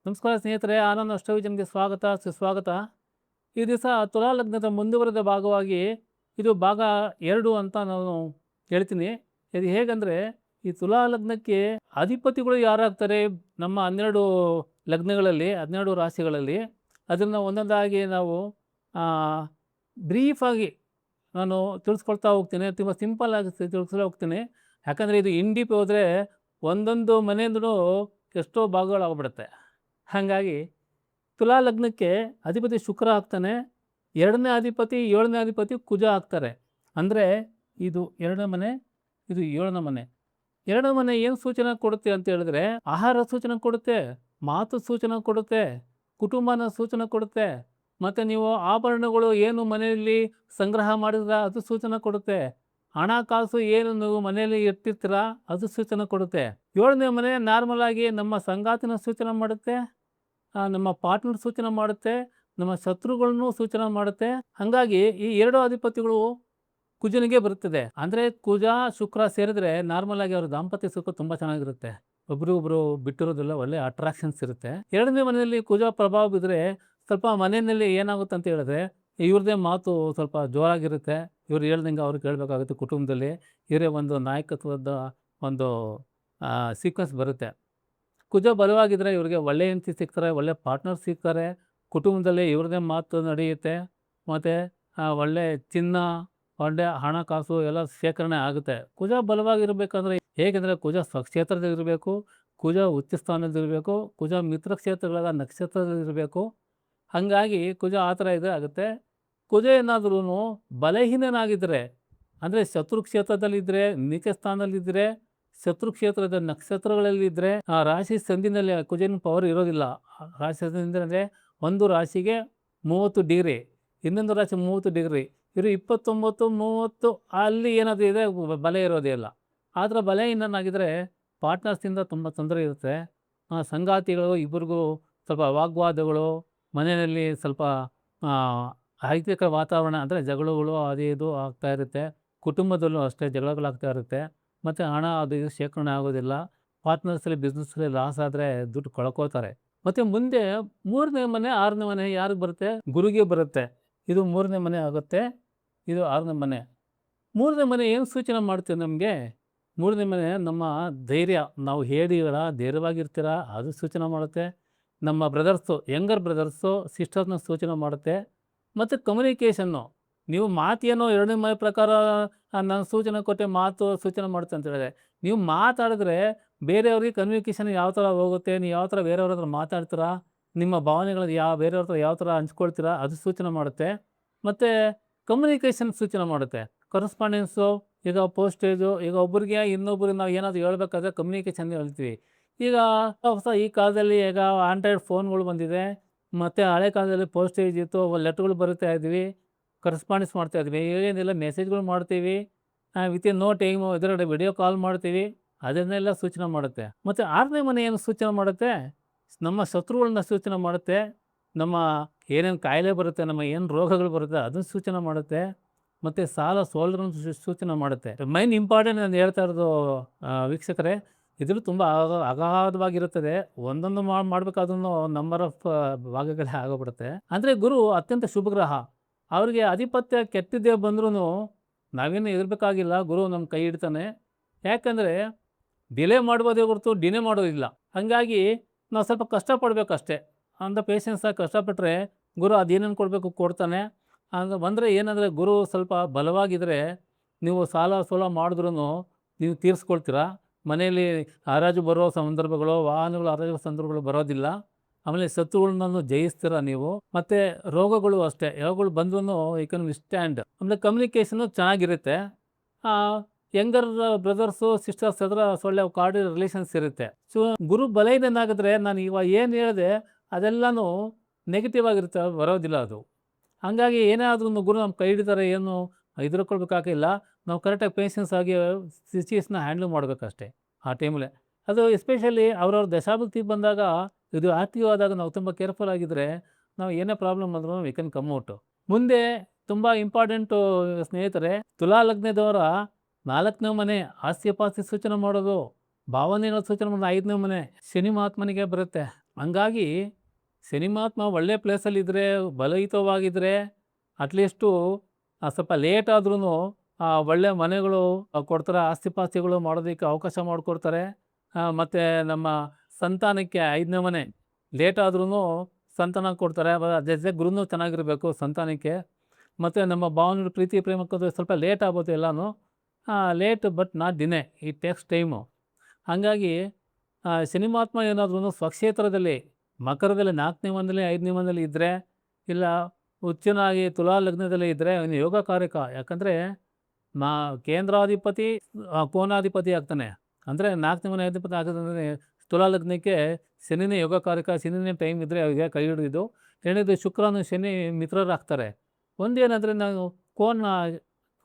ನಮಸ್ಕಾರ ಸ್ನೇಹಿತರೆ, ಆನಂದ್ ಅಷ್ಟವಿಜನ್ಗೆ ಸ್ವಾಗತ ಸುಸ್ವಾಗತ. ಈ ದಿವಸ ತುಲಾ ಲಗ್ನದ ಮುಂದುವರೆದ ಭಾಗವಾಗಿ ಇದು ಭಾಗ 2 ಅಂತ ನಾನು ಹೇಳ್ತೀನಿ. ಇದು ಹೇಗಂದರೆ, ಈ ತುಲಾ ಲಗ್ನಕ್ಕೆ ಅಧಿಪತಿಗಳು ಯಾರಾಗ್ತಾರೆ ನಮ್ಮ 12 ಲಗ್ನಗಳಲ್ಲಿ 12 ರಾಶಿಗಳಲ್ಲಿ, ಅದನ್ನು ಒಂದೊಂದಾಗಿ ನಾವು ಬ್ರೀಫಾಗಿ ನಾನು ತಿಳಿಸ್ಕೊಳ್ತಾ ಹೋಗ್ತೀನಿ. ತುಂಬ ಸಿಂಪಲ್ಲಾಗಿ ತಿಳಿಸ್ತಾ ಹೋಗ್ತೀನಿ. ಯಾಕಂದರೆ ಇದು ಇನ್ ಡೀಪ್ ಹೋದರೆ ಒಂದೊಂದು ಮನೆಯಿಂದಲೂ ಎಷ್ಟೋ ಭಾಗಗಳಾಗ್ಬಿಡುತ್ತೆ. ಹಾಗಾಗಿ ತುಲಾ ಲಗ್ನಕ್ಕೆ ಅಧಿಪತಿ ಶುಕ್ರ ಆಗ್ತಾನೆ. 2ನೇ ಅಧಿಪತಿ 7ನೇ ಅಧಿಪತಿ ಕುಜ ಆಗ್ತಾರೆ. ಅಂದರೆ ಇದು 2ನೇ ಮನೆ, ಇದು 7ನೇ ಮನೆ. 2ನೇ ಮನೆ ಏನು ಸೂಚನೆ ಕೊಡುತ್ತೆ ಅಂತ ಹೇಳಿದ್ರೆ, ಆಹಾರ ಸೂಚನೆ ಕೊಡುತ್ತೆ, ಮಾತು ಸೂಚನೆ ಕೊಡುತ್ತೆ, ಕುಟುಂಬನ ಸೂಚನೆ ಕೊಡುತ್ತೆ, ಮತ್ತು ನೀವು ಆಭರಣಗಳು ಏನು ಮನೆಯಲ್ಲಿ ಸಂಗ್ರಹ ಮಾಡಿದ್ರ ಅದು ಸೂಚನೆ ಕೊಡುತ್ತೆ, ಹಣಕಾಸು ಏನು ನೀವು ಮನೆಯಲ್ಲಿ ಇಟ್ಟಿರ್ತೀರ ಅದು ಸೂಚನೆ ಕೊಡುತ್ತೆ. 7ನೇ ಮನೆ ನಾರ್ಮಲ್ ಆಗಿ ನಮ್ಮ ಸಂಗಾತಿನ ಸೂಚನೆ ಮಾಡುತ್ತೆ, ನಮ್ಮ ಪಾರ್ಟ್ನರ್ ಸೂಚನೆ ಮಾಡುತ್ತೆ, ನಮ್ಮ ಶತ್ರುಗಳನ್ನು ಸೂಚನೆ ಮಾಡುತ್ತೆ. ಹಾಗಾಗಿ ಈ 2 ಅಧಿಪತಿಗಳು ಕುಜನಿಗೆ ಬರುತ್ತದೆ. ಅಂದರೆ ಕುಜ ಶುಕ್ರ ಸೇರಿದ್ರೆ ನಾರ್ಮಲ್ ಆಗಿ ಅವ್ರ ದಾಂಪತ್ಯ ಸುಖ ತುಂಬ ಚೆನ್ನಾಗಿರುತ್ತೆ. ಒಬ್ರಿಗೊಬ್ರು ಬಿಟ್ಟಿರೋದಿಲ್ಲ, ಒಳ್ಳೆ ಅಟ್ರಾಕ್ಷನ್ಸ್ ಇರುತ್ತೆ. 2ನೇ ಮನೆಯಲ್ಲಿ ಕುಜ ಪ್ರಭಾವ ಬಿದ್ದರೆ ಸ್ವಲ್ಪ ಮನೆಯಲ್ಲಿ ಏನಾಗುತ್ತೆ ಅಂತ ಹೇಳಿದ್ರೆ, ಇವ್ರದ್ದೇ ಮಾತು ಸ್ವಲ್ಪ ಜೋರಾಗಿರುತ್ತೆ. ಇವ್ರು ಹೇಳ್ದಂಗೆ ಅವ್ರು ಕೇಳಬೇಕಾಗುತ್ತೆ. ಕುಟುಂಬದಲ್ಲಿ ಇವರೇ ಒಂದು ನಾಯಕತ್ವದ ಒಂದು ಸೀಕ್ವೆನ್ಸ್ ಬರುತ್ತೆ. ಕುಜ ಬಲವಾಗಿದ್ದರೆ ಇವ್ರಿಗೆ ಒಳ್ಳೆ ಹೆಂಡತಿ ಸಿಗ್ತಾರೆ, ಒಳ್ಳೆ ಪಾರ್ಟ್ನರ್ ಸಿಗ್ತಾರೆ, ಕುಟುಂಬದಲ್ಲಿ ಇವ್ರದ್ದೇ ಮಾತು ನಡೆಯುತ್ತೆ, ಮತ್ತು ಒಳ್ಳೆ ಚಿನ್ನ, ಒಳ್ಳೆ ಹಣಕಾಸು ಎಲ್ಲ ಶೇಖರಣೆ ಆಗುತ್ತೆ. ಕುಜ ಬಲವಾಗಿರಬೇಕಂದ್ರೆ ಹೇಗೆಂದರೆ, ಕುಜ ಸ್ವಕ್ಷೇತ್ರದಲ್ಲಿರಬೇಕು, ಕುಜ ಉಚ್ಚ ಸ್ಥಾನದಲ್ಲಿರಬೇಕು, ಕುಜ ಮಿತ್ರ ಕ್ಷೇತ್ರಗಳಾದ ನಕ್ಷತ್ರದಲ್ಲಿರಬೇಕು. ಹಾಗಾಗಿ ಕುಜ ಆ ಥರ ಇದೆ ಆಗುತ್ತೆ. ಕುಜ ಏನಾದ್ರೂ ಬಲಹೀನನಾಗಿದ್ದರೆ, ಅಂದರೆ ಶತ್ರು ಕ್ಷೇತ್ರದಲ್ಲಿದ್ದರೆ, ನೀಚ ಸ್ಥಾನದಲ್ಲಿದ್ದರೆ, ಶತ್ರು ಕ್ಷೇತ್ರದ ನಕ್ಷತ್ರಗಳಲ್ಲಿದ್ದರೆ, ಆ ರಾಶಿ ಸಂಧಿನಲ್ಲಿ ಕುಜನ ಪವರ್ ಇರೋದಿಲ್ಲ. ರಾಶಿ ಸಂಧಿ ಅಂದರೆ ಒಂದು ರಾಶಿಗೆ 30 ಡಿಗ್ರಿ, ಇನ್ನೊಂದು ರಾಶಿ 30 ಡಿಗ್ರಿ, ಇವರು 29 30 ಅಲ್ಲಿ ಏನಾದರೂ ಇದೆ, ಬಲ ಇರೋದೇ ಇಲ್ಲ. ಆ ಥರ ಬಲಹೀನನಾಗಿದ್ದರೆ ಪಾರ್ಟ್ನರ್ಸಿಂದ ತುಂಬ ತೊಂದರೆ ಇರುತ್ತೆ. ಸಂಗಾತಿಗಳು ಇಬ್ಬರಿಗೂ ಸ್ವಲ್ಪ ವಾಗ್ವಾದಗಳು, ಮನೆಯಲ್ಲಿ ಸ್ವಲ್ಪ ಅಹಿತಕರ ವಾತಾವರಣ, ಅಂದರೆ ಜಗಳಗಳು ಅದು ಇದು ಆಗ್ತಾ ಇರುತ್ತೆ. ಕುಟುಂಬದಲ್ಲೂ ಅಷ್ಟೇ ಜಗಳಗಳಾಗ್ತಾ ಇರುತ್ತೆ. ಮತ್ತು ಹಣ ಅದು ಇದು ಶೇಖರಣೆ ಆಗೋದಿಲ್ಲ. ಪಾರ್ಟ್ನರ್ಸಲ್ಲಿ ಬಿಸ್ನೆಸ್ಸಲ್ಲಿ ಲಾಸ್ ಆದರೆ ದುಡ್ಡು ಕಳ್ಕೋತಾರೆ. ಮತ್ತು ಮುಂದೆ 3ನೇ ಮನೆ 6ನೇ ಮನೆ ಯಾರಿಗೆ ಬರುತ್ತೆ? ಗುರುಗೆ ಬರುತ್ತೆ. ಇದು 3ನೇ ಮನೆ ಆಗುತ್ತೆ, ಇದು 6ನೇ ಮನೆ. 3ನೇ ಮನೆ ಏನು ಸೂಚನೆ ಮಾಡುತ್ತೆ ನಮಗೆ? 3ನೇ ಮನೆ ನಮ್ಮ ಧೈರ್ಯ, ನಾವು ಹೇಳಿದ್ದೀರಾ ಧೈರ್ಯವಾಗಿರ್ತೀರಾ ಅದು ಸೂಚನೆ ಮಾಡುತ್ತೆ. ನಮ್ಮ ಬ್ರದರ್ಸು, ಯಂಗರ್ ಬ್ರದರ್ಸು ಸಿಸ್ಟರ್ನ ಸೂಚನೆ ಮಾಡುತ್ತೆ. ಮತ್ತು ಕಮ್ಯುನಿಕೇಷನ್ನು, ನೀವು ಮಾತೇನೋ 2ನೇ ಮನೆ ಪ್ರಕಾರ ನಾನು ಸೂಚನೆ ಕೊಟ್ಟೆ, ಮಾತು ಸೂಚನೆ ಮಾಡುತ್ತೆ ಅಂತ ಹೇಳಿದ್ರೆ, ನೀವು ಮಾತಾಡಿದ್ರೆ ಬೇರೆಯವ್ರಿಗೆ ಕಮ್ಯುನಿಕೇಷನ್ ಯಾವ ಥರ ಹೋಗುತ್ತೆ, ನೀವು ಯಾವ ಥರ ಬೇರೆಯವ್ರ ಹತ್ರ ಮಾತಾಡ್ತೀರಾ, ನಿಮ್ಮ ಭಾವನೆಗಳನ್ನ ಬೇರೆಯವ್ರ ಹತ್ರ ಯಾವ ಥರ ಹಂಚ್ಕೊಳ್ತೀರಾ ಅದು ಸೂಚನೆ ಮಾಡುತ್ತೆ. ಮತ್ತು ಕಮ್ಯುನಿಕೇಷನ್ ಸೂಚನೆ ಮಾಡುತ್ತೆ. ಕರೆಸ್ಪಾಂಡೆನ್ಸು, ಈಗ ಪೋಸ್ಟೇಜು, ಈಗ ಒಬ್ಬರಿಗೆ ಇನ್ನೊಬ್ಬರಿಗೆ ನಾವು ಏನಾದರೂ ಹೇಳ್ಬೇಕಾದ್ರೆ ಕಮ್ಯುನಿಕೇಷನ್ ಹೇಳ್ತೀವಿ. ಈಗ ಹೊಸ ಈ ಕಾಲದಲ್ಲಿ ಈಗ ಆಂಡ್ರಾಯ್ಡ್ ಫೋನ್ಗಳು ಬಂದಿದೆ, ಮತ್ತು ಹಳೆ ಕಾಲದಲ್ಲಿ ಪೋಸ್ಟೇಜ್ ಇತ್ತು, ಲೆಟ್ರ್ಗಳು ಬರಿತಾ ಇದ್ವಿ, ಕರೆಸ್ಪಾಂಡೆನ್ಸ್ ಮಾಡ್ತಾ ಇದ್ವಿ. ಏನಿಲ್ಲ ಮೆಸೇಜ್ಗಳು ಮಾಡ್ತೀವಿ, ವಿತಿನ್ ನೋ ಟೈಮು ಇದರಲ್ಲಿ ವಿಡಿಯೋ ಕಾಲ್ ಮಾಡ್ತೀವಿ, ಅದನ್ನೆಲ್ಲ ಸೂಚನೆ ಮಾಡುತ್ತೆ. ಮತ್ತು 6ನೇ ಮನೆ ಏನು ಸೂಚನೆ ಮಾಡುತ್ತೆ? ನಮ್ಮ ಶತ್ರುಗಳನ್ನ ಸೂಚನೆ ಮಾಡುತ್ತೆ. ನಮ್ಮ ಏನೇನು ಕಾಯಿಲೆ ಬರುತ್ತೆ, ನಮ್ಮ ಏನು ರೋಗಗಳು ಬರುತ್ತೆ ಅದನ್ನು ಸೂಚನೆ ಮಾಡುತ್ತೆ. ಮತ್ತು ಸಾಲ ಸೋಲನ್ನು ಸೂಚನೆ ಮಾಡುತ್ತೆ. ಮೈನ್ ಇಂಪಾರ್ಟೆಂಟ್ ನಾನು ಹೇಳ್ತಾ ಇರೋದು ವೀಕ್ಷಕರೇ, ಇದ್ರೂ ತುಂಬ ಅಗಾಧವಾಗಿರುತ್ತದೆ. ಒಂದೊಂದು ಮಾಡಬೇಕಾದ್ರೂ ನಂಬರ್ ಆಫ್ ಭಾಗಗಳೇ ಆಗೋಗ್ಬಿಡುತ್ತೆ. ಅಂದರೆ ಗುರು ಅತ್ಯಂತ ಶುಭಗ್ರಹ. ಅವ್ರಿಗೆ ಆಧಿಪತ್ಯ ಕೆಟ್ಟಿದ್ದೇ ಬಂದ್ರೂ ನಾವೇನು ಹೆದರ್ಬೇಕಾಗಿಲ್ಲ, ಗುರು ನಮ್ಮ ಕೈ ಹಿಡ್ತಾನೆ. ಯಾಕಂದರೆ ಡಿಲೇ ಮಾಡ್ಬೋದೇ ಹೊರತು ಡಿನೇ ಮಾಡೋದಿಲ್ಲ. ಹಾಗಾಗಿ ನಾವು ಸ್ವಲ್ಪ ಕಷ್ಟಪಡಬೇಕಷ್ಟೇ. ಅಂತ ಪೇಷನ್ಸಾಗಿ ಕಷ್ಟಪಟ್ಟರೆ ಗುರು ಅದೇನೇನು ಕೊಡಬೇಕು ಕೊಡ್ತಾನೆ. ಅದು ಬಂದರೆ ಏನಂದರೆ, ಗುರು ಸ್ವಲ್ಪ ಬಲವಾಗಿದ್ದರೆ ನೀವು ಸಾಲ ಸೋಲ ಮಾಡಿದ್ರೂ ನೀವು ತೀರಿಸ್ಕೊಳ್ತೀರ. ಮನೆಯಲ್ಲಿ ಹರಾಜು ಬರೋ ಸಂದರ್ಭಗಳು, ವಾಹನಗಳು ಹರಾಜು ಸಂದರ್ಭಗಳು ಬರೋದಿಲ್ಲ. ಆಮೇಲೆ ಶತ್ರುಗಳನ್ನೂ ಜಯಿಸ್ತೀರ ನೀವು. ಮತ್ತು ರೋಗಗಳು ಅಷ್ಟೇ, ಯಾವಾಗಲೂ ಬಂದ್ರೂ ಯು ಕ್ಯಾನ್ ವಿಸ್ಟ್ಯಾಂಡ್. ಆಮೇಲೆ ಕಮ್ಯುನಿಕೇಷನು ಚೆನ್ನಾಗಿರುತ್ತೆ. ಯಂಗರ್ ಬ್ರದರ್ಸು ಸಿಸ್ಟರ್ಸ್ ಹತ್ರ ಒಳ್ಳೆ ಕಾರ್ಡಿ ರಿಲೇಷನ್ಸ್ ಇರುತ್ತೆ. ಸೊ ಗುರು ಬಲಹೀನನಾಗಿದ್ರೆ ನಾನು ಇವಾಗ ಏನು ಹೇಳಿದೆ ಅದೆಲ್ಲನೂ ನೆಗೆಟಿವ್ ಆಗಿರುತ್ತೆ, ಬರೋದಿಲ್ಲ ಅದು. ಹಾಗಾಗಿ ಏನೇ ಆದ್ರೂ ಗುರು ನಮ್ಮ ಕೈ ಹಿಡಿತಾರೆ, ಏನು ಹೆದರ್ಕೊಳ್ಬೇಕಾಗಿಲ್ಲ. ನಾವು ಕರೆಕ್ಟಾಗಿ ಪೇಷನ್ಸ್ ಆಗಿ ಸಿಚುಯೇಷನ್ನ ಹ್ಯಾಂಡಲ್ ಮಾಡಬೇಕಷ್ಟೇ ಆ ಟೈಮಲ್ಲೇ. ಅದು ಎಸ್ಪೆಷಲಿ ಅವ್ರವ್ರ ದಶಾಭುಕ್ತಿ ಬಂದಾಗ, ಇದು ಆಕ್ಟಿವ್ ಆದಾಗ ನಾವು ತುಂಬ ಕೇರ್ಫುಲ್ ಆಗಿದ್ದರೆ ನಾವು ಏನೇ ಪ್ರಾಬ್ಲಮ್ ಅಂದ್ರೂ ವಿ ಕ್ಯಾನ್ ಕಮ್ ಔಟು. ಮುಂದೆ ತುಂಬ ಇಂಪಾರ್ಟೆಂಟು ಸ್ನೇಹಿತರೆ, ತುಲಾ ಲಗ್ನದವರ 4ನೇ ಮನೆ ಆಸ್ತಿಪಾಸ್ತಿ ಸೂಚನೆ ಮಾಡೋದು, ಭಾವನೆಗಳ ಸೂಚನೆ ಮಾಡೋದು 5ನೇ ಮನೆ ಶನಿ ಮಹಾತ್ಮನಿಗೆ ಬರುತ್ತೆ. ಹಂಗಾಗಿ ಸಿನಿಮಾತ್ಮ ಒಳ್ಳೆ ಪ್ಲೇಸಲ್ಲಿದ್ದರೆ, ಬಲಯುತವಾಗಿದ್ದರೆ, ಅಟ್ಲೀಸ್ಟು ಸ್ವಲ್ಪ ಲೇಟ್ ಆದ್ರೂ ಒಳ್ಳೆ ಮನೆಗಳು ಕೊಡ್ತಾರೆ, ಆಸ್ತಿ-ಪಾಸ್ತಿಗಳು ಮಾಡೋದಕ್ಕೆ ಅವಕಾಶ ಮಾಡಿಕೊಡ್ತಾರೆ. ಮತ್ತು ನಮ್ಮ ಸಂತಾನಕ್ಕೆ 5ನೇ ಮನೆ ಲೇಟ್ ಆದ್ರೂ ಸಂತಾನ ಕೊಡ್ತಾರೆ. ಜೊತೆ ಗುರುನೂ ಚೆನ್ನಾಗಿರಬೇಕು ಸಂತಾನಕ್ಕೆ. ಮತ್ತು ನಮ್ಮ ಭಾವನೆಗಳು, ಪ್ರೀತಿ ಪ್ರೇಮಕ್ಕದು ಸ್ವಲ್ಪ ಲೇಟ್ ಆಗ್ಬೋದು ಎಲ್ಲನೂ. Late but not deny, it takes time. ಹಾಗಾಗಿ ಸಿನಿಮಾತ್ಮ ಏನಾದ್ರೂ ಸ್ವಕ್ಷೇತ್ರದಲ್ಲಿ ಮಕರದಲ್ಲಿ 4ನೇ ಮನೆಯಲ್ಲಿ 5ನೇ ಮನೆಯಲ್ಲಿ ಇದ್ದರೆ, ಇಲ್ಲ ಹುಚ್ಚನಾಗಿ ತುಲಾ ಲಗ್ನದಲ್ಲಿ ಇದ್ದರೆ ಅವನು ಯೋಗಕಾರಕ. ಯಾಕಂದರೆ ಕೇಂದ್ರಾಧಿಪತಿ ಕೋನಾಧಿಪತಿ ಆಗ್ತಾನೆ. ಅಂದರೆ 4ನೇ ಮನೆ ಅಧಿಪತಿ ಆಗೋದಂದರೆ ತುಲಾ ಲಗ್ನಕ್ಕೆ ಶನಿನೇ ಯೋಗಕಾರಕ. ಶನಿನೇ ಟೈಮ್ ಇದ್ದರೆ ಅವರಿಗೆ ಕೈ ಹಿಡಿದಿದ್ದು. ಎರಡನೇದು ಶುಕ್ರನು ಶನಿ ಮಿತ್ರರಾಗ್ತಾರೆ. ಒಂದೇನಂದರೆ ನಾವು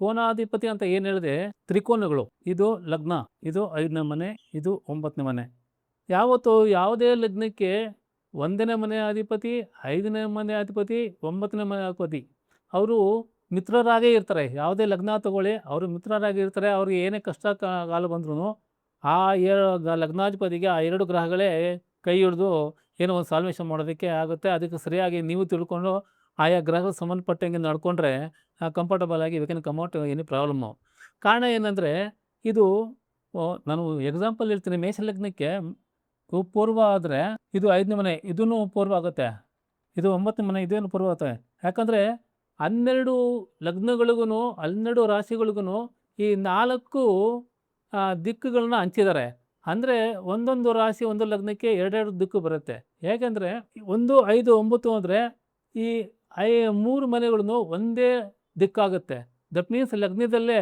ಕೋನಾಧಿಪತಿ ಅಂತ ಏನು ಹೇಳಿದೆ, ತ್ರಿಕೋನಗಳು. ಇದು ಲಗ್ನ, ಇದು 5ನೇ ಮನೆ, ಇದು 9ನೇ ಮನೆ. ಯಾವತ್ತು ಯಾವುದೇ ಲಗ್ನಕ್ಕೆ 1ನೇ ಮನೆ ಅಧಿಪತಿ, 5ನೇ ಮನೆ ಅಧಿಪತಿ, 9ನೇ ಮನೆ ಅಧಿಪತಿ ಅವರು ಮಿತ್ರರಾಗೇ ಇರ್ತಾರೆ. ಯಾವುದೇ ಲಗ್ನ ತಗೊಳ್ಳಿ, ಅವರು ಮಿತ್ರರಾಗಿ ಇರ್ತಾರೆ. ಅವ್ರಿಗೆ ಏನೇ ಕಷ್ಟ ಕಾಲ ಬಂದ್ರೂ ಆ ಲಗ್ನಾಧಿಪತಿಗೆ ಆ 2 ಗ್ರಹಗಳೇ ಕೈ ಹಿಡಿದು ಏನೋ ಒಂದು ಸಾಲ್ವೇಷನ್ ಮಾಡೋದಕ್ಕೆ ಆಗುತ್ತೆ. ಅದಕ್ಕೆ ಸರಿಯಾಗಿ ನೀವು ತಿಳ್ಕೊಂಡು ಆಯಾ ಗ್ರಹಕ್ಕೆ ಸಂಬಂಧಪಟ್ಟಂಗೆ ನಡ್ಕೊಂಡ್ರೆ ಕಂಫರ್ಟಬಲ್ ಆಗಿ we can come out any problem. ಕಾರಣ ಏನಂದರೆ, ಇದು ನಾನು ಎಕ್ಸಾಂಪಲ್ ಹೇಳ್ತೀನಿ. ಮೇಷ ಲಗ್ನಕ್ಕೆ ಪೂರ್ವ ಆದರೆ ಇದು 5ನೇ ಮನೆ, ಇದೂ ಪೂರ್ವ ಆಗುತ್ತೆ. ಇದು 9ನೇ ಮನೆ, ಇದೇನು ಪೂರ್ವ ಆಗುತ್ತೆ. ಯಾಕಂದರೆ 12 ಲಗ್ನಗಳಿಗೂ 12 ರಾಶಿಗಳಿಗೂ ಈ 4 ದಿಕ್ಕುಗಳನ್ನ ಹಂಚಿದ್ದಾರೆ. ಅಂದರೆ ಒಂದೊಂದು ರಾಶಿ ಒಂದು ಲಗ್ನಕ್ಕೆ 2 ದಿಕ್ಕು ಬರುತ್ತೆ. ಹೇಗೆಂದರೆ 1, 5, 9 ಅಂದರೆ ಈ 3 ಮನೆಗಳನ್ನು ಒಂದೇ ದಿಕ್ಕಾಗುತ್ತೆ. ದಟ್ ಮೀನ್ಸ್ ಲಗ್ನದಲ್ಲೇ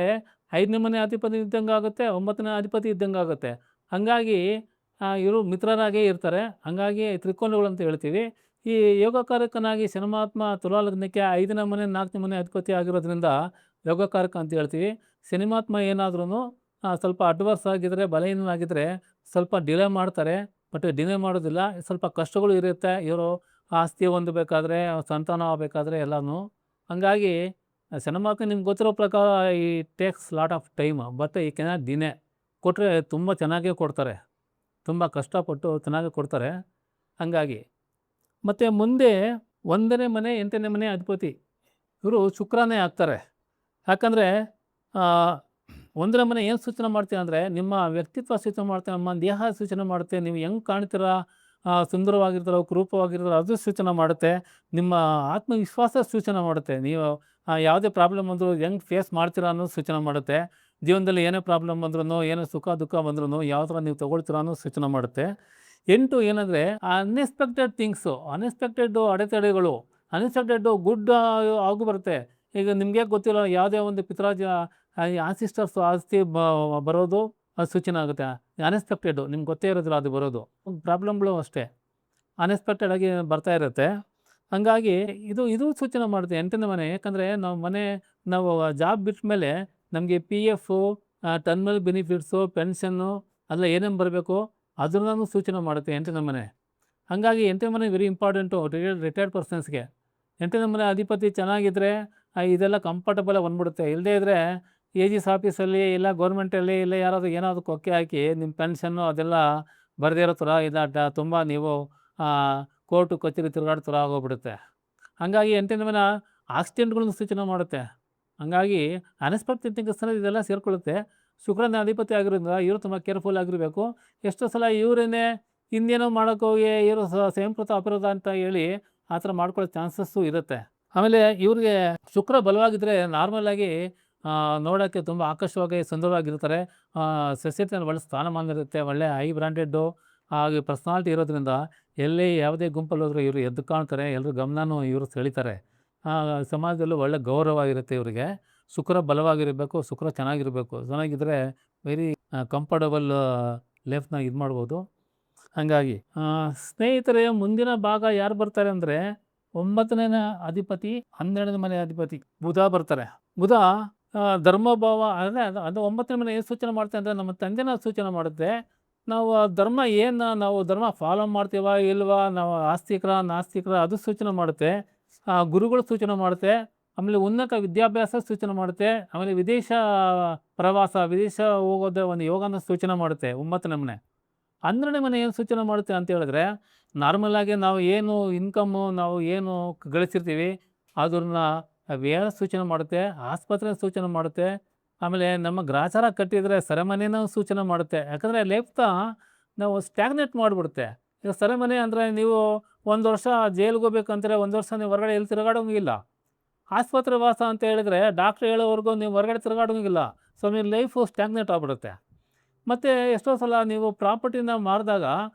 5ನೇ ಮನೆ ಅಧಿಪತಿ ಇದ್ದಂಗೆ ಆಗುತ್ತೆ, 9ನೇ ಅಧಿಪತಿ ಇದ್ದಂಗೆ ಆಗುತ್ತೆ. ಹಾಗಾಗಿ ಇವರು ಮಿತ್ರರಾಗೇ ಇರ್ತಾರೆ. ಹಾಗಾಗಿ ತ್ರಿಕೋನಗಳು ಅಂತ ಹೇಳ್ತೀವಿ. ಈ ಯೋಗಕಾರಕನಾಗಿ ಶನಿಮಾತ್ಮ ತುಲಾ ಲಗ್ನಕ್ಕೆ 5ನೇ ಮನೆ 4ನೇ ಮನೆ ಅಧಿಪತಿ ಆಗಿರೋದ್ರಿಂದ ಯೋಗಕಾರಕ ಅಂತ ಹೇಳ್ತೀವಿ. ಶನಿಮಾತ್ಮ ಏನಾದ್ರೂ ಸ್ವಲ್ಪ ಅಡ್ವರ್ಸ್ ಆಗಿದ್ದರೆ, ಬಲಹೀನವಾಗಿದ್ದರೆ ಸ್ವಲ್ಪ ಡಿಲೇ ಮಾಡ್ತಾರೆ. ಬಟ್ ಡಿಲೇ ಮಾಡೋದಿಲ್ಲ. ಸ್ವಲ್ಪ ಕಷ್ಟಗಳು ಇರುತ್ತೆ. ಇವರು ಆಸ್ತಿ ಹೊಂದಬೇಕಾದ್ರೆ, ಸಂತಾನ ಆಗಬೇಕಾದ್ರೆ ಎಲ್ಲನೂ. ಹಾಗಾಗಿ ಶನಿಮಾತ್ಮ ನಿಮ್ಗೆ ಗೊತ್ತಿರೋ ಪ್ರಕಾರ ಈ takes lot of time. But ಈ ಕೆನಾಟ್ ಡಿನೇ. ಕೊಟ್ಟರೆ ತುಂಬ ಚೆನ್ನಾಗೇ ಕೊಡ್ತಾರೆ. ತುಂಬ ಕಷ್ಟಪಟ್ಟು ಚೆನ್ನಾಗೇ ಕೊಡ್ತಾರೆ. ಹಾಗಾಗಿ ಮತ್ತು ಮುಂದೆ 1ನೇ ಮನೆ 8ನೇ ಮನೆ ಅಧಿಪತಿ ಇವರು ಶುಕ್ರನೇ ಆಗ್ತಾರೆ. ಯಾಕಂದರೆ 1ನೇ ಮನೆ ಏನು ಸೂಚನೆ ಮಾಡ್ತೀವಿ ಅಂದರೆ, ನಿಮ್ಮ ವ್ಯಕ್ತಿತ್ವ ಸೂಚನೆ ಮಾಡ್ತೀವಿ, ನಮ್ಮ ದೇಹ ಸೂಚನೆ ಮಾಡುತ್ತೆ. ನೀವು ಹೆಂಗೆ ಕಾಣ್ತೀರಾ, ಸುಂದರವಾಗಿರ್ತಾರೋ, ಕುರೂಪವಾಗಿರ್ತಾರೋ ಅದು ಸೂಚನೆ ಮಾಡುತ್ತೆ. ನಿಮ್ಮ ಆತ್ಮವಿಶ್ವಾಸ ಸೂಚನೆ ಮಾಡುತ್ತೆ. ನೀವು ಯಾವುದೇ ಪ್ರಾಬ್ಲಮ್ ಬಂದರೂ ಹೆಂಗೆ ಫೇಸ್ ಮಾಡ್ತೀರಾ ಅನ್ನೋದು ಸೂಚನೆ ಮಾಡುತ್ತೆ. ಜೀವನದಲ್ಲಿ ಏನೇ ಪ್ರಾಬ್ಲಮ್ ಬಂದ್ರೂ, ಏನೇ ಸುಖ ದುಃಖ ಬಂದ್ರೂ ಯಾವ ಥರ ನೀವು ತೊಗೊಳ್ತೀರಾ ಅನ್ನೋದು ಸೂಚನೆ ಮಾಡುತ್ತೆ. 8 ಏನಂದರೆ ಅನ್ಎಕ್ಸ್ಪೆಕ್ಟೆಡ್ ಥಿಂಗ್ಸು, ಅನ್ಎಕ್ಸ್ಪೆಕ್ಟೆಡ್ ಅಡೆತಡೆಗಳು, ಅನ್ಎಕ್ಸ್ಪೆಕ್ಟೆಡ್ ಗುಡ್ ಆಗು ಬರುತ್ತೆ. ಈಗ ನಿಮಗೆ ಗೊತ್ತಿಲ್ಲ, ಯಾವುದೇ ಒಂದು ಪಿತ್ರಾಜ ಆನ್ಸಿಸ್ಟರ್ಸ್ ಆಸ್ತಿ ಬರೋದು ಅದು ಸೂಚನೆ ಆಗುತ್ತೆ. ಅನ್ಎಕ್ಸ್ಪೆಕ್ಟೆಡು ನಿಮ್ಗೆ ಗೊತ್ತೇ ಇರೋದಿಲ್ಲ ಅದು ಬರೋದು. ಪ್ರಾಬ್ಲಮ್ಗಳು ಅಷ್ಟೇ ಅನ್ಎಕ್ಸ್ಪೆಕ್ಟೆಡ್ ಆಗಿ ಬರ್ತಾ ಇರುತ್ತೆ. ಹಾಗಾಗಿ ಇದು ಸೂಚನೆ ಮಾಡುತ್ತೆ 8ನೇ ಮನೆ. ಯಾಕಂದರೆ ನಾವು ಜಾಬ್ ಬಿಟ್ಟ ಮೇಲೆ ನಮಗೆ PF, ಟರ್ಮಿನಲ್ ಬೆನಿಫಿಟ್ಸು, ಪೆನ್ಷನ್ನು ಅದೆಲ್ಲ ಏನೇನು ಬರಬೇಕು ಅದನ್ನು ಸೂಚನೆ ಮಾಡುತ್ತೆ 8ನೇ ಮನೆ. ಹಾಗಾಗಿ 8ನೇ ಮನೆ ವೆರಿ ಇಂಪಾರ್ಟೆಂಟು ರಿಟೈರ್ಡ್ ಪರ್ಸನ್ಸ್ಗೆ. 8ನೇ ಮನೆ ಅಧಿಪತಿ ಚೆನ್ನಾಗಿದ್ದರೆ ಇದೆಲ್ಲ ಕಂಫರ್ಟಬಲಾಗಿ ಬಂದ್ಬಿಡುತ್ತೆ. ಇಲ್ಲದೇ ಇದ್ದರೆ AG's ಆಫೀಸಲ್ಲಿ ಇಲ್ಲ ಗೌರ್ಮೆಂಟಲ್ಲಿ ಇಲ್ಲ ಏನಾದರೂ ಕೊಕ್ಕೆ ಹಾಕಿ ನಿಮ್ಮ ಪೆನ್ಷನ್ನು ಅದೆಲ್ಲ ಬರದೇ ಇರೋ ಥರ ತುಂಬ ನೀವು ಕೋರ್ಟು ಕಚೇರಿ ತಿರುಗಾಡೋ ಥರ ಆಗೋಗ್ಬಿಡುತ್ತೆ. ಹಾಗಾಗಿ 8ನೇ ಮನೆ ಆಕ್ಸಿಡೆಂಟ್ಗಳನ್ನು ಸೂಚನೆ ಮಾಡುತ್ತೆ. ಹಾಗಾಗಿ ಅನ್ಎಕ್ಸ್ಪೆಕ್ಟೆಡ್ ಥಿಂಗ್ಸ್ ಇದೆಲ್ಲ ಸೇರಿಕೊಳ್ಳುತ್ತೆ. ಶುಕ್ರನ ಅಧಿಪತಿ ಆಗಿರೋದ್ರಿಂದ ಇವರು ತುಂಬ ಕೇರ್ಫುಲ್ ಆಗಿರಬೇಕು. ಎಷ್ಟೋ ಸಲ ಇವರೇನೇ ಇನ್ನೇನೋ ಮಾಡೋಕ್ಕೋಗಿ ಇವರು ಸ್ವಯಂಕೃತ ಅಪರಾಧ ಅಂತ ಹೇಳಿ ಆ ಥರ ಮಾಡ್ಕೊಳ್ಳೋ ಚಾನ್ಸಸ್ಸು ಇರುತ್ತೆ. ಆಮೇಲೆ ಇವ್ರಿಗೆ ಶುಕ್ರ ಬಲವಾಗಿದ್ದರೆ ನಾರ್ಮಲಾಗಿ ನೋಡೋಕ್ಕೆ ತುಂಬ ಆಕರ್ಷವಾಗಿ ಸುಂದರವಾಗಿರ್ತಾರೆ. ಸೊಸೈಟಿಯಲ್ಲಿ ಒಳ್ಳೆ ಸ್ಥಾನಮಾನ ಇರುತ್ತೆ. ಒಳ್ಳೆ ಹೈ ಬ್ರ್ಯಾಂಡೆಡ್ಡು ಹಾಗೆ ಪರ್ಸ್ನಾಲಿಟಿ ಇರೋದ್ರಿಂದ ಎಲ್ಲೇ ಯಾವುದೇ ಗುಂಪಲ್ಲಿ ಹೋದರೂ ಇವರು ಎದ್ದು ಕಾಣ್ತಾರೆ. ಎಲ್ಲರ ಗಮನನೂ ಇವರು ಸೆಳೀತಾರೆ. ಸಮಾಜದಲ್ಲೂ ಒಳ್ಳೆ ಗೌರವ ಇರುತ್ತೆ ಇವರಿಗೆ. ಶುಕ್ರ ಬಲವಾಗಿರಬೇಕು, ಶುಕ್ರ ಚೆನ್ನಾಗಿದ್ದರೆ ವೆರಿ ಕಂಫರ್ಟಬಲ್ ಲೈಫ್ನ ಇದು ಮಾಡ್ಬೋದು. ಹಾಗಾಗಿ ಸ್ನೇಹಿತರೆ, ಮುಂದಿನ ಭಾಗ ಯಾರು ಬರ್ತಾರೆ ಅಂದರೆ 9ನೇ ಅಧಿಪತಿ 12ನೇ ಮನೆ ಅಧಿಪತಿ ಬುಧ ಬರ್ತಾರೆ. ಬುಧ ಧರ್ಮಭಾವ ಅಂದರೆ ಅದು 9ನೇ ಮನೆ ಏನು ಸೂಚನೆ ಮಾಡುತ್ತೆ ಅಂದರೆ ನಮ್ಮ ತಂದೆನ ಸೂಚನೆ ಮಾಡುತ್ತೆ. ನಾವು ಧರ್ಮ ಫಾಲೋ ಮಾಡ್ತೀವ ಇಲ್ವಾ, ನಾವು ಆಸ್ತಿಕರ ನಾಸ್ತಿಕರ ಅದು ಸೂಚನೆ ಮಾಡುತ್ತೆ. ಗುರುಗಳು ಸೂಚನೆ ಮಾಡುತ್ತೆ. ಆಮೇಲೆ ಉನ್ನತ ವಿದ್ಯಾಭ್ಯಾಸ ಸೂಚನೆ ಮಾಡುತ್ತೆ. ಆಮೇಲೆ ವಿದೇಶ ಪ್ರವಾಸ, ವಿದೇಶ ಹೋಗೋದೇ ಒಂದು ಯೋಗನ ಸೂಚನೆ ಮಾಡುತ್ತೆ 9ನೇ ಮನೆ. 12ನೇ ಮನೆ ಏನು ಸೂಚನೆ ಮಾಡುತ್ತೆ ಅಂತ ಹೇಳಿದ್ರೆ, ನಾರ್ಮಲಾಗಿ ನಾವು ಏನು ಇನ್ಕಮ್ಮು ನಾವು ಏನು ಗಳಿಸಿರ್ತೀವಿ ಅದನ್ನ ವ್ಯಯ ಸೂಚನೆ ಮಾಡುತ್ತೆ, ಆಸ್ಪತ್ರೆ ಸೂಚನೆ ಮಾಡುತ್ತೆ, ಆಮೇಲೆ ನಮ್ಮ ಗ್ರಾಚಾರ ಕಟ್ಟಿದರೆ ಸೆರೆಮನೆನೂ ಸೂಚನೆ ಮಾಡುತ್ತೆ. ಯಾಕಂದರೆ ಲೈಫ್‌ನ ನಾವು ಸ್ಟ್ಯಾಗ್ನೇಟ್ ಮಾಡಿಬಿಡುತ್ತೆ. ಈಗ ಸೆರೆಮನೆ ಅಂದರೆ ನೀವು 1 ವರ್ಷ ಜೈಲ್ಗೆ ಹೋಗ್ಬೇಕಂದ್ರೆ 1 ವರ್ಷ ನೀವು ಹೊರಗಡೆ ಎಲ್ಲಿ ತಿರುಗಾಡೋಂಗಿಲ್ಲ. ಆಸ್ಪತ್ರೆ ವಾಸ ಅಂತ ಹೇಳಿದ್ರೆ ಡಾಕ್ಟ್ರ್ ಹೇಳೋವರೆಗೂ ನೀವು ಹೊರಗಡೆ ತಿರುಗಾಡೋಂಗಿಲ್ಲ. ಸೊ ನಿಮ್ಮ ಲೈಫು ಸ್ಟ್ಯಾಗ್ನೇಟ್ ಆಗ್ಬಿಡುತ್ತೆ. ಮತ್ತು ಎಷ್ಟೋ ಸಲ ನೀವು ಪ್ರಾಪರ್ಟಿನ ಮಾರಿದಾಗ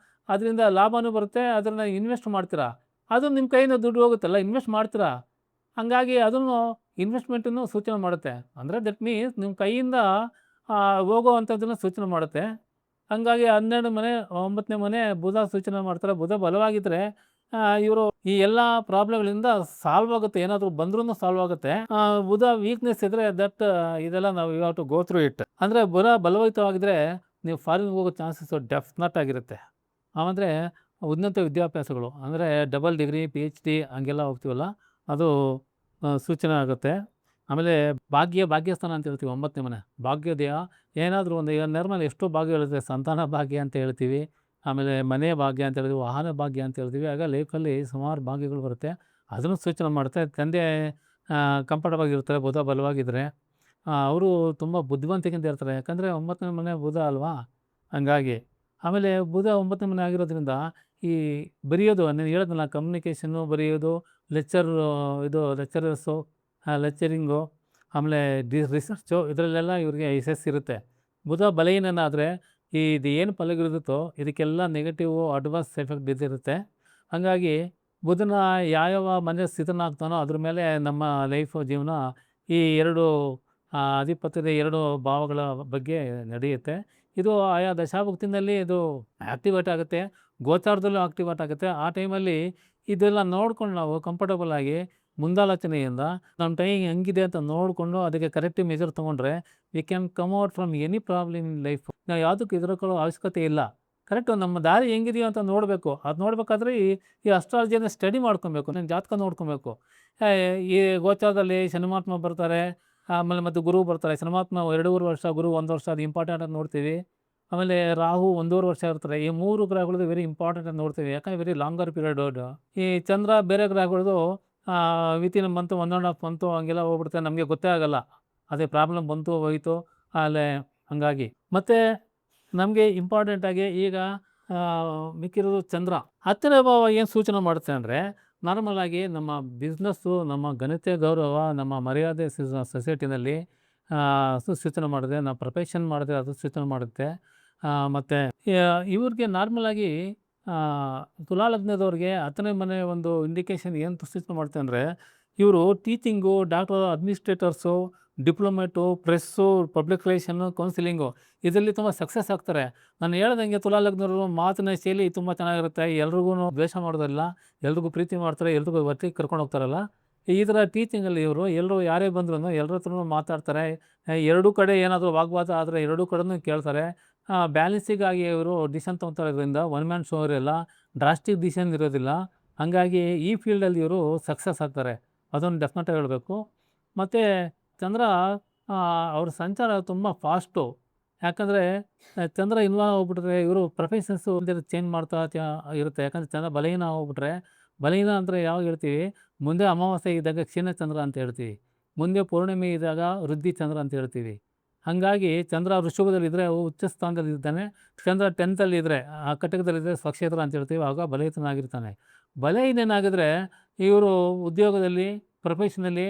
ಅದರಿಂದ ಲಾಭನೂ ಬರುತ್ತೆ, ಅದನ್ನು ಇನ್ವೆಸ್ಟ್ ಮಾಡ್ತೀರಾ. ಅದು ನಿಮ್ಮ ಕೈಯಿಂದ ದುಡ್ಡು ಹೋಗುತ್ತಲ್ಲ, ಇನ್ವೆಸ್ಟ್ ಮಾಡ್ತೀರಾ. ಹಾಗಾಗಿ ಅದನ್ನು ಇನ್ವೆಸ್ಟ್‌ಮೆಂಟನ್ನು ಸೂಚನೆ ಮಾಡುತ್ತೆ. ಅಂದರೆ ದಟ್ ಮೀನ್ಸ್ ನಿಮ್ಮ ಕೈಯಿಂದ ಹೋಗುವಂಥದ್ದನ್ನು ಸೂಚನೆ ಮಾಡುತ್ತೆ. ಹಂಗಾಗಿ 12 ಮನೆ 9ನೇ ಮನೆ ಬುಧ ಸೂಚನೆ ಮಾಡ್ತಾರೆ. ಬುಧ ಬಲವಾಗಿದ್ದರೆ ಇವರು ಈ ಎಲ್ಲ ಪ್ರಾಬ್ಲಮ್‌ಗಳಿಂದ ಸಾಲ್ವ್ ಆಗುತ್ತೆ. ಏನಾದರೂ ಬಂದ್ರೂ ಸಾಲ್ವ್ ಆಗುತ್ತೆ. ಬುಧ ವೀಕ್ನೆಸ್ ಇದ್ದರೆ ಇದೆಲ್ಲ ನಾವು you have to go through it. ಅಂದರೆ ಬುಧ ಬಲವಂತವಾಗಿದ್ದರೆ ನೀವು ಫಾರಿನ್‌ಗೆ ಹೋಗೋ ಚಾನ್ಸಸ್ಸು ಡೆಫಿನೆಟ್ ಆಗಿರುತ್ತೆ. ಅಂದರೆ ಉನ್ನತ ವಿದ್ಯಾಭ್ಯಾಸಗಳು ಅಂದರೆ ಡಬಲ್ ಡಿಗ್ರಿ, PhD ಹಂಗೆಲ್ಲ ಹೋಗ್ತೀವಲ್ಲ, ಅದು ಸೂಚನೆ ಆಗುತ್ತೆ. ಆಮೇಲೆ ಭಾಗ್ಯಸ್ಥಾನ ಅಂತ ಹೇಳ್ತೀವಿ 9ನೇ ಮನೆ. ಭಾಗ್ಯೋದಯ ಏನಾದರೂ ಒಂದು ಈಗ ನಾರ್ಮಲ್ ಎಷ್ಟೋ ಭಾಗ್ಯಗಳಿರುತ್ತೆ. ಸಂತಾನ ಭಾಗ್ಯ ಅಂತ ಹೇಳ್ತೀವಿ, ಆಮೇಲೆ ಮನೆ ಭಾಗ್ಯ ಅಂತ ಹೇಳ್ತೀವಿ, ವಾಹನ ಭಾಗ್ಯ ಅಂತ ಹೇಳ್ತೀವಿ. ಆಗ ಲೈಫಲ್ಲಿ ಸುಮಾರು ಭಾಗ್ಯಗಳು ಬರುತ್ತೆ. ಅದನ್ನು ಸೂಚನೆ ಮಾಡುತ್ತೆ. ತಂದೆ ಕಂಫರ್ಟಬಲ್ ಆಗಿರ್ತಾರೆ ಬುಧ ಬಲವಾಗಿದ್ದರೆ. ಅವರು ತುಂಬ ಬುದ್ಧಿವಂತಿಕೆಯಿಂದ ಇರ್ತಾರೆ. ಯಾಕಂದರೆ 9ನೇ ಮನೆ ಬುಧ ಅಲ್ವಾ, ಹಂಗಾಗಿ. ಆಮೇಲೆ ಬುಧ 9ನೇ ಮನೆ ಆಗಿರೋದ್ರಿಂದ ಈ ಬರೆಯೋದು ನಾನು ಹೇಳಿದ್ನಲ್ಲ, ಕಮ್ಯುನಿಕೇಷನ್ನು ಬರೆಯೋದು, ಲೆಕ್ಚರರ್ಸು, ಲೆಕ್ಚರಿಂಗು, ಆಮೇಲೆ ರಿಸರ್ಚು, ಇದರಲ್ಲೆಲ್ಲ ಇವ್ರಿಗೆ ಯಶಸ್ಸಿರುತ್ತೆ. ಬುಧ ಬಲಹೀನನಾದರೆ ಇದು ಏನು ಫಲಗಳಿರುತ್ತೋ ಇದಕ್ಕೆಲ್ಲ ನೆಗೆಟಿವು ಅಡ್ವರ್ಸ್ ಎಫೆಕ್ಟ್ ಬಿದ್ದಿರುತ್ತೆ. ಹಾಗಾಗಿ ಬುಧನ ಯಾವ್ಯಾವ ಮನೆ ಸ್ಥಿತನಾಗ್ತಾನೋ ಅದ್ರ ಮೇಲೆ ನಮ್ಮ ಲೈಫು ಜೀವನ ಈ 2 ಅಧಿಪತ್ಯದ 2 ಭಾವಗಳ ಬಗ್ಗೆ ನಡೆಯುತ್ತೆ. ಇದು ಆಯಾ ದಶಾಭುಕ್ತಿನಲ್ಲಿ ಇದು ಆ್ಯಕ್ಟಿವೇಟ್ ಆಗುತ್ತೆ, ಗೋಚಾರದಲ್ಲೂ ಆಕ್ಟಿವೇಟ್ ಆಗುತ್ತೆ. ಆ ಟೈಮಲ್ಲಿ ಇದೆಲ್ಲ ನೋಡ್ಕೊಂಡು ನಾವು ಕಂಫರ್ಟಬಲ್ ಆಗಿ ಮುಂದಾಲೋಚನೆಯಿಂದ ನಮ್ಮ ಟೈಮ್ ಹೆಂಗಿದೆ ಅಂತ ನೋಡಿಕೊಂಡು ಅದಕ್ಕೆ ಕರೆಕ್ಟ್ ಮೆಜರ್ ತೊಗೊಂಡ್ರೆ we can come out from any problem in life. ನಾವು ಯಾವುದಕ್ಕೂ ಹೆದರ್ಕೊಳ್ಳೋ ಅವಶ್ಯಕತೆ ಇಲ್ಲ. ಕರೆಕ್ಟು ನಮ್ಮ ದಾರಿ ಹೆಂಗಿದೆಯೋ ಅಂತ ನೋಡಬೇಕು. ಅದು ನೋಡಬೇಕಾದ್ರೆ ಈ ಅಸ್ಟ್ರಾಲಜಿಯನ್ನು ಸ್ಟಡಿ ಮಾಡ್ಕೊಬೇಕು, ನನ್ನ ಜಾತಕ ನೋಡ್ಕೊಬೇಕು. ಈ ಗೋಚಾರದಲ್ಲಿ ಶನಿಮಹಾತ್ಮ ಬರ್ತಾರೆ, ಆಮೇಲೆ ಮತ್ತು ಗುರು ಬರ್ತಾರೆ. ಶನಿಮಹಾತ್ಮ 2.5 ವರ್ಷ, ಗುರು 1 ವರ್ಷ, ಅದು ಇಂಪಾರ್ಟೆಂಟ್ ಅಂತ ನೋಡ್ತೀವಿ. ಆಮೇಲೆ ರಾಹು 1.5 ವರ್ಷ ಇರ್ತಾರೆ. ಈ 3 ಗ್ರಹಗಳದ್ದು ವೆರಿ ಇಂಪಾರ್ಟೆಂಟ್ ಅಂತ ನೋಡ್ತೀವಿ. ಯಾಕಂದರೆ ವೆರಿ ಲಾಂಗರ್ ಪೀರಿಯಡ್. ಈ ಚಂದ್ರ ಬೇರೆ ಗ್ರಹಗಳದ್ದು ವಿತಿನ್ ಮಂತು 1.5 ಮಂತು ಹಂಗೆಲ್ಲ ಹೋಗ್ಬಿಡುತ್ತೆ, ನಮಗೆ ಗೊತ್ತೇ ಆಗಲ್ಲ. ಅದೇ ಪ್ರಾಬ್ಲಮ್ ಬಂತು ಹೋಯಿತು ಅಲ್ಲೇ. ಹಾಗಾಗಿ ಮತ್ತು ನಮಗೆ ಇಂಪಾರ್ಟೆಂಟಾಗಿ ಈಗ ಮಿಕ್ಕಿರೋದು ಚಂದ್ರ 10ನೇ ಭಾವ ಏನು ಸೂಚನೆ ಮಾಡುತ್ತೆ ಅಂದರೆ, ನಾರ್ಮಲಾಗಿ ನಮ್ಮ ಬಿಸ್ನೆಸ್ಸು, ನಮ್ಮ ಘನತೆ ಗೌರವ, ನಮ್ಮ ಮರ್ಯಾದೆ ಸೊಸೈಟಿನಲ್ಲಿ ಸೂಚನೆ ಮಾಡುತ್ತೆ. ನಾವು ಪ್ರೊಫೆಷನ್ ಮಾಡಿದ್ರೆ ಅದು ಸೂಚನೆ ಮಾಡುತ್ತೆ. ಮತ್ತು ಇವ್ರಿಗೆ ನಾರ್ಮಲಾಗಿ ತುಲಾ ಲಗ್ನದವ್ರಿಗೆ 10ನೇ ಮನೆ ಒಂದು ಇಂಡಿಕೇಶನ್ ಏನು ಸೂಚನೆ ಮಾಡುತ್ತೆ ಅಂದರೆ, ಇವರು teaching, doctor, administrators, diplomat, press, public relation, counselling ಇದರಲ್ಲಿ ತುಂಬ ಸಕ್ಸಸ್ ಆಗ್ತಾರೆ. ನಾನು ಹೇಳ್ದಂಗೆ ತುಲಾ ಲಗ್ನದವರು ಮಾತಿನ ಶೈಲಿ ತುಂಬ ಚೆನ್ನಾಗಿರುತ್ತೆ. ಎಲ್ರಿಗೂ ದ್ವೇಷ ಮಾಡೋದಿಲ್ಲ, ಎಲ್ರಿಗೂ ಪ್ರೀತಿ ಮಾಡ್ತಾರೆ, ಎಲ್ರಿಗೂ ಒಟ್ಟಿಗೆ ಕರ್ಕೊಂಡು ಹೋಗ್ತಾರಲ್ಲ. ಈ ಥರ ಟೀಚಿಂಗಲ್ಲಿ ಇವರು ಎಲ್ಲರೂ ಯಾರೇ ಬಂದ್ರೂ ಎಲ್ಲರ ಹತ್ರನೂ ಮಾತಾಡ್ತಾರೆ. ಎರಡೂ ಕಡೆ ಏನಾದರೂ ವಾಗ್ವಾದ ಆದರೆ ಎರಡೂ ಕಡೆನೂ ಕೇಳ್ತಾರೆ. ಬ್ಯಾಲೆನ್ಸಿಗಾಗಿ ಇವರು ಡಿಸಿಷನ್ ತೊಗೊತಾರೋದ್ರಿಂದ ಒನ್ ಮ್ಯಾನ್ ಶೋ ಇರೋಲ್ಲ, ಡ್ರಾಸ್ಟಿಕ್ ಡಿಸಿಷನ್ ಇರೋದಿಲ್ಲ. ಹಾಗಾಗಿ ಈ ಫೀಲ್ಡಲ್ಲಿ ಇವರು ಸಕ್ಸಸ್ ಆಗ್ತಾರೆ, ಅದನ್ನು ಡೆಫಿನೆಟಾಗಿ ಹೇಳಬೇಕು. ಮತ್ತು ಚಂದ್ರ ಅವ್ರ ಸಂಚಾರ ತುಂಬ ಫಾಸ್ಟು. ಯಾಕಂದರೆ ಚಂದ್ರ ಇನ್ವಾಲ್ವ್ ಹೋಗ್ಬಿಟ್ರೆ ಇವರು ಪ್ರೊಫೆಷನ್ಸು ಚೇಂಜ್ ಮಾಡ್ತಾ ಇರುತ್ತೆ. ಯಾಕಂದರೆ ಚಂದ್ರ ಬಲಹೀನ ಹೋಗ್ಬಿಟ್ರೆ, ಬಲಹೀನ ಅಂದರೆ ಯಾವಾಗ ಹೇಳ್ತೀವಿ, ಮುಂದೆ ಅಮಾವಾಸ್ಯೆ ಇದ್ದಾಗ ಕ್ಷೀಣ ಚಂದ್ರ ಅಂತ ಹೇಳ್ತೀವಿ, ಮುಂದೆ ಪೂರ್ಣಿಮೆ ಇದ್ದಾಗ ವೃದ್ಧಿ ಚಂದ್ರ ಅಂತ ಹೇಳ್ತೀವಿ. ಹಾಗಾಗಿ ಚಂದ್ರ ವೃಷಭದಲ್ಲಿದ್ದರೆ ಉಚ್ಚ ಸ್ಥಾನದಲ್ಲಿದ್ದಾನೆ, ಚಂದ್ರ 10th ಕಟಕದಲ್ಲಿದ್ದರೆ ಸ್ವಕ್ಷೇತ್ರ ಅಂತ ಹೇಳ್ತೀವಿ, ಆಗ ಬಲಹೀನನಾಗಿರ್ತಾನೆ. ಬಲಹೀನನಾಗಿದ್ರೆ ಇವರು ಉದ್ಯೋಗದಲ್ಲಿ, ಪ್ರೊಫೆಷನಲ್ಲಿ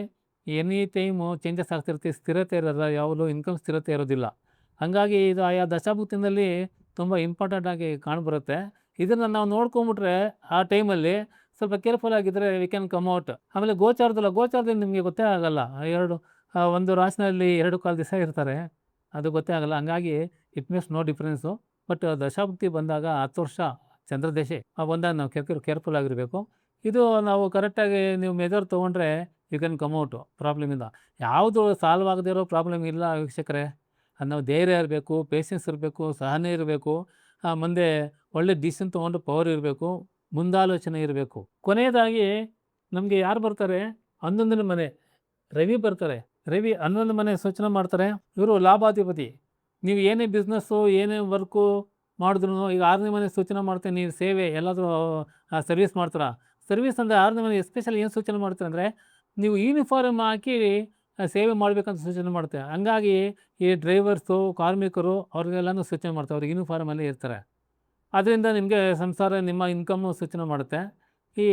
ಎನಿ ಟೈಮು ಚೇಂಜಸ್ ಆಗ್ತಿರ್ತೀವಿ, ಸ್ಥಿರತೆ ಇರೋಲ್ಲ, ಯಾವಾಗಲೂ ಇನ್ಕಮ್ ಸ್ಥಿರತೆ ಇರೋದಿಲ್ಲ. ಹಾಗಾಗಿ ಇದು ಆಯಾ ದಶಾಭುಕ್ತಿನಲ್ಲಿ ತುಂಬ ಇಂಪಾರ್ಟೆಂಟಾಗಿ ಕಾಣ್ಬರುತ್ತೆ. ಇದನ್ನು ನಾವು ನೋಡ್ಕೊಂಬಿಟ್ರೆ ಆ ಟೈಮಲ್ಲಿ ಸ್ವಲ್ಪ ಕೇರ್ಫುಲ್ ಆಗಿದ್ದರೆ ವಿ ಕ್ಯಾನ್ ಕಮ್ ಔಟ್. ಆಮೇಲೆ ಗೋಚಾರದಲ್ಲಿ ನಿಮಗೆ ಗೊತ್ತೇ ಆಗಲ್ಲ. ಒಂದು ರಾಶಿನಲ್ಲಿ 2 ಕಾಲು ದಿವಸ ಇರ್ತಾರೆ, ಅದು ಗೊತ್ತೇ ಆಗಲ್ಲ. ಹಂಗಾಗಿ it makes no difference. But ದಶಾಭುಕ್ತಿ ಬಂದಾಗ 10 ವರ್ಷ ಚಂದ್ರದಶೆ ಬಂದಾಗ ನಾವು ಕೇರ್ಫುಲ್ ಆಗಿರಬೇಕು. ಇದು ನಾವು ಕರೆಕ್ಟಾಗಿ ನೀವು ಮೆಜರ್ ತೊಗೊಂಡ್ರೆ ಯು ಕ್ಯಾನ್ ಕಮ್ ಔಟು ಪ್ರಾಬ್ಲಮಿಂದ. ಯಾವುದು ಸಾಲ್ವ್ ಆಗದೇ ಇರೋ ಪ್ರಾಬ್ಲಮ್ ಇಲ್ಲ ವೀಕ್ಷಕರೇ. ಅದು ನಾವು ಧೈರ್ಯ ಇರಬೇಕು, ಪೇಷನ್ಸ್ ಇರಬೇಕು, ಸಹನೆ ಇರಬೇಕು, ಮುಂದೆ ಒಳ್ಳೆ ಡಿಸಿಷನ್ ತೊಗೊಂಡು ಪವರ್ ಇರಬೇಕು, ಮುಂದಾಲೋಚನೆ ಇರಬೇಕು. ಕೊನೆಯದಾಗಿ ನಮಗೆ ಯಾರು ಬರ್ತಾರೆ, 11ನೇ ಮನೆ ರವಿ ಬರ್ತಾರೆ. ರವಿ 11 ಮನೆ ಸೂಚನೆ ಮಾಡ್ತಾರೆ. ಇವರು ಲಾಭಾಧಿಪತಿ. ನೀವು ಏನೇ ಬಿಸ್ನೆಸ್ಸು, ಏನೇ ವರ್ಕು ಮಾಡಿದ್ರು ಈಗ 6ನೇ ಮನೆ ಸೂಚನೆ ಮಾಡುತ್ತೆ ನೀವು ಸೇವೆ ಎಲ್ಲಾದರೂ ಸರ್ವಿಸ್ ಮಾಡ್ತೀರಾ. ಸರ್ವಿಸ್ ಅಂದರೆ 6ನೇ ಮನೆ ಎಸ್ಪೆಷಲಿ ಏನು ಸೂಚನೆ ಮಾಡುತ್ತೆ ಅಂದರೆ ನೀವು ಯೂನಿಫಾರ್ಮ್ ಹಾಕಿ ಸೇವೆ ಮಾಡಬೇಕಂತ ಸೂಚನೆ ಮಾಡುತ್ತೆ. ಹಂಗಾಗಿ ಈ ಡ್ರೈವರ್ಸು, ಕಾರ್ಮಿಕರು ಅವ್ರಿಗೆಲ್ಲನೂ ಸೂಚನೆ ಮಾಡ್ತಾರೆ. ಅವ್ರು ಯೂನಿಫಾರ್ಮಲ್ಲೇ ಇರ್ತಾರೆ. ಅದರಿಂದ ನಿಮಗೆ ಸಂಸಾರ ನಿಮ್ಮ ಇನ್ಕಮ್ಮು ಸೂಚನೆ ಮಾಡುತ್ತೆ. ಈ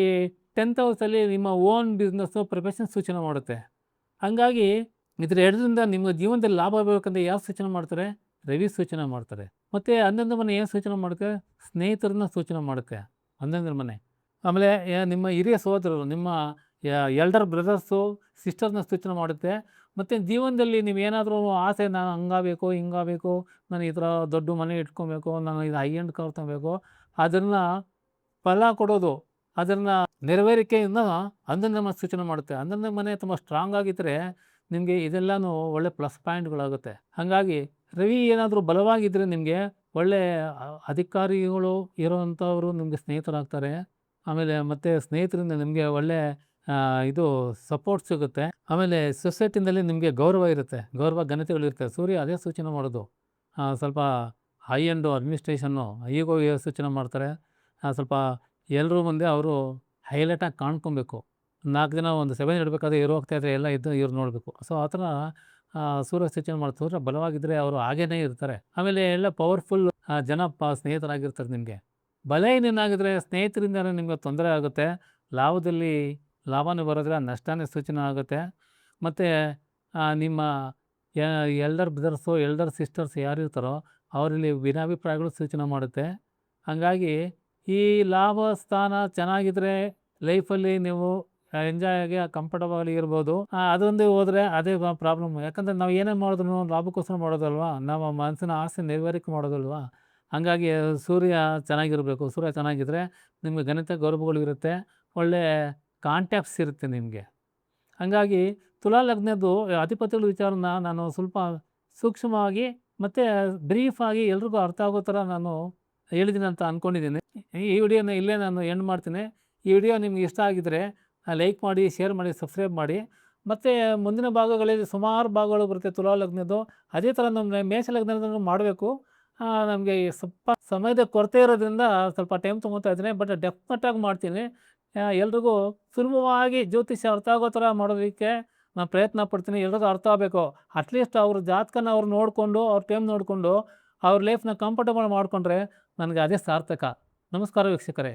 10th ಹೌಸಲ್ಲಿ ನಿಮ್ಮ ಓನ್ ಬಿಸ್ನೆಸ್ಸು, ಪ್ರೊಫೆಷನ್ ಸೂಚನೆ ಮಾಡುತ್ತೆ. ಹಂಗಾಗಿ ಇದ್ರ ಎರಡರಿಂದ ನಿಮ್ಮ ಜೀವನದಲ್ಲಿ ಲಾಭ ಬೇಕಂದ್ರೆ ಯಾವ ಸೂಚನೆ ಮಾಡ್ತಾರೆ? ರವಿ ಸೂಚನೆ ಮಾಡ್ತಾರೆ. ಮತ್ತು 11 ಮನೆ ಏನು ಸೂಚನೆ ಮಾಡುತ್ತೆ? ಸ್ನೇಹಿತರನ್ನ ಸೂಚನೆ ಮಾಡುತ್ತೆ 11 ಮನೆ. ಆಮೇಲೆ ನಿಮ್ಮ ಹಿರಿಯ ಸಹೋದರರು, ನಿಮ್ಮ ಎಲ್ಡರ್ ಬ್ರದರ್ಸು, ಸಿಸ್ಟರ್ಸ್‌ನ ಸೂಚನೆ ಮಾಡುತ್ತೆ. ಮತ್ತು ಜೀವನದಲ್ಲಿ ನೀವೇನಾದರೂ ಆಸೆ ನಾನು ಹಂಗಾಗಬೇಕು, ಹಿಂಗಾಗಬೇಕು, ನಾನು ಈ ಥರ ದೊಡ್ಡ ಮನೆ ಇಟ್ಕೊಬೇಕು, ನಾನು ಇದು ಹೈ ಎಂಡ್ ಕಾರ್ ತಗೋಬೇಕು, ಅದನ್ನು ಫಲ ಕೊಡೋದು, ಅದನ್ನು ನೆರವೇರಿಕೆಯಿಂದ 11ನೇ ಮನೆ ಸೂಚನೆ ಮಾಡುತ್ತೆ. 11ನೇ ಮನೆ ತುಂಬ ಸ್ಟ್ರಾಂಗ್ ಆಗಿದ್ದರೆ ನಿಮಗೆ ಇದೆಲ್ಲನೂ ಒಳ್ಳೆ ಪ್ಲಸ್ ಪಾಯಿಂಟ್‌ಗಳಾಗುತ್ತೆ. ಹಾಗಾಗಿ ರವಿ ಏನಾದರೂ ಬಲವಾಗಿದ್ದರೆ ನಿಮಗೆ ಒಳ್ಳೆ ಅಧಿಕಾರಿಗಳು ಇರೋವಂಥವರು ನಿಮಗೆ ಸ್ನೇಹಿತರಾಗ್ತಾರೆ. ಆಮೇಲೆ ಮತ್ತು ಸ್ನೇಹಿತರಿಂದ ನಿಮಗೆ ಒಳ್ಳೆ ಇದು ಸಪೋರ್ಟ್ ಸಿಗುತ್ತೆ. ಆಮೇಲೆ ಸೊಸೈಟಿನಲ್ಲಿ ನಿಮಗೆ ಗೌರವ ಇರುತ್ತೆ, ಗೌರವ ಘನತೆಗಳಿರುತ್ತೆ. ಸೂರ್ಯ ಅದೇ ಸೂಚನೆ ಮಾಡೋದು. ಸ್ವಲ್ಪ ಹೈ ಎಂಡು ಅಡ್ಮಿನಿಸ್ಟ್ರೇಷನ್ನು ಈಗೋ ಸೂಚನೆ ಮಾಡ್ತಾರೆ. ಸ್ವಲ್ಪ ಎಲ್ಲರ ಮುಂದೆ ಅವರು ಹೈಲೈಟಾಗಿ ಕಾಣ್ಕೊಬೇಕು. 4 ಜನ ಒಂದು ಸಭೆ ಇಡಬೇಕಾದ್ರೆ ಇವ್ರು ಹೋಗ್ತಾಯಿದ್ರೆ ಎಲ್ಲ ಇದ್ದು ಇವ್ರು ನೋಡಬೇಕು. ಸೊ ಆ ಥರ ಸೂರ್ಯ ಸೂಚನೆ ಮಾಡ್ತಾರೆ. ಸೂರ್ಯ ಬಲವಾಗಿದ್ದರೆ ಅವರು ಹಾಗೇ ಇರ್ತಾರೆ. ಆಮೇಲೆ ಎಲ್ಲ ಪವರ್ಫುಲ್ ಜನ ಸ್ನೇಹಿತರಾಗಿರ್ತಾರೆ ನಿಮಗೆ. ಬಲಹೀನನಾಗಿದ್ದರೆ ಸ್ನೇಹಿತರಿಂದಲೇ ನಿಮಗೆ ತೊಂದರೆ ಆಗುತ್ತೆ. ಲಾಭದಲ್ಲಿ ಲಾಭನೂ ಬರೋದಿಲ್ಲ, ನಷ್ಟನೇ ಸೂಚನೆ ಆಗುತ್ತೆ. ಮತ್ತು ನಿಮ್ಮ ಎಲ್ಡರ್ ಬ್ರದರ್ಸು, ಎಲ್ಡರ್ ಸಿಸ್ಟರ್ಸ್ ಯಾರಿರ್ತಾರೋ ಅವರಲ್ಲಿ ಭಿನ್ನಾಭಿಪ್ರಾಯಗಳು ಸೂಚನೆ ಮಾಡುತ್ತೆ. ಹಾಗಾಗಿ ಈ ಲಾಭ ಸ್ಥಾನ ಚೆನ್ನಾಗಿದ್ದರೆ ಲೈಫಲ್ಲಿ ನೀವು ಎಂಜಾಯಾಗಿ ಕಂಫರ್ಟಬಲ್ ಇರ್ಬೋದು. ಅದೊಂದು ಹೋದರೆ ಅದೇ ಪ್ರಾಬ್ಲಮ್ಮು. ಯಾಕಂದರೆ ನಾವು ಏನೇ ಮಾಡಿದ್ರು ಲಾಭಕ್ಕೋಸ್ಕರ ಮಾಡೋದಲ್ವಾ, ನಮ್ಮ ಮನಸ್ಸಿನ ಆಸೆ ನೆರವೇರಿಕೆ ಮಾಡೋದಲ್ವಾ. ಹಾಗಾಗಿ ಸೂರ್ಯ ಚೆನ್ನಾಗಿರಬೇಕು. ಸೂರ್ಯ ಚೆನ್ನಾಗಿದ್ದರೆ ನಿಮಗೆ ಘನತೆ ಗೌರವಗಳು ಇರುತ್ತೆ, ಒಳ್ಳೆ ಕಾಂಟ್ಯಾಕ್ಟ್ಸ್ ಇರುತ್ತೆ ನಿಮಗೆ. ಹಾಗಾಗಿ ತುಲಾ ಲಗ್ನದ್ದು ಅಧಿಪತಿಗಳ ವಿಚಾರನ ನಾನು ಸ್ವಲ್ಪ ಸೂಕ್ಷ್ಮವಾಗಿ ಮತ್ತು ಬ್ರೀಫಾಗಿ ಎಲ್ರಿಗೂ ಅರ್ಥ ಆಗೋ ಥರ ನಾನು ಹೇಳಿದ್ದೀನಿ ಅಂತ ಅಂದ್ಕೊಂಡಿದ್ದೀನಿ. ಈ ವಿಡಿಯೋನ ಇಲ್ಲೇ ನಾನು ಎಂಡ್ ಮಾಡ್ತೀನಿ. ಈ ವಿಡಿಯೋ ನಿಮ್ಗೆ ಇಷ್ಟ ಆಗಿದ್ದರೆ ಲೈಕ್ ಮಾಡಿ, ಶೇರ್ ಮಾಡಿ, ಸಬ್ಸ್ಕ್ರೈಬ್ ಮಾಡಿ. ಮತ್ತು ಮುಂದಿನ ಭಾಗಗಳಲ್ಲಿ ಸುಮಾರು ಭಾಗಗಳು ಬರುತ್ತೆ ತುಲಾ ಲಗ್ನದ್ದು. ಅದೇ ಥರ ನಮ್ಮ ಮೇಷ ಲಗ್ನದನ್ನು ಮಾಡಬೇಕು. ನಮಗೆ ಸ್ವಲ್ಪ ಸಮಯದ ಕೊರತೆ ಇರೋದ್ರಿಂದ ಸ್ವಲ್ಪ ಟೈಮ್ ತೊಗೊತಾ ಇದ್ದೀನಿ, ಬಟ್ ಡೆಫಿನೆಟಾಗಿ ಮಾಡ್ತೀನಿ. ಎಲ್ರಿಗೂ ಸುಲಭವಾಗಿ ಜ್ಯೋತಿಷ್ಯ ಅರ್ಥ ಆಗೋ ಥರ ಮಾಡೋದಕ್ಕೆ ನಾನು ಪ್ರಯತ್ನ ಪಡ್ತೀನಿ. ಎಲ್ರಿಗೂ ಅರ್ಥ ಆಗಬೇಕು. ಅಟ್ಲೀಸ್ಟ್ ಅವ್ರ ಜಾತಕನ ಅವ್ರು ನೋಡಿಕೊಂಡು, ಅವ್ರ ಟೈಮ್ ನೋಡಿಕೊಂಡು, ಅವ್ರ ಲೈಫ್ನ ಕಂಫರ್ಟಬಲ್ ಮಾಡಿಕೊಂಡ್ರೆ ನನಗೆ ಅದೇ ಸಾರ್ಥಕ. ನಮಸ್ಕಾರ ವೀಕ್ಷಕರೇ.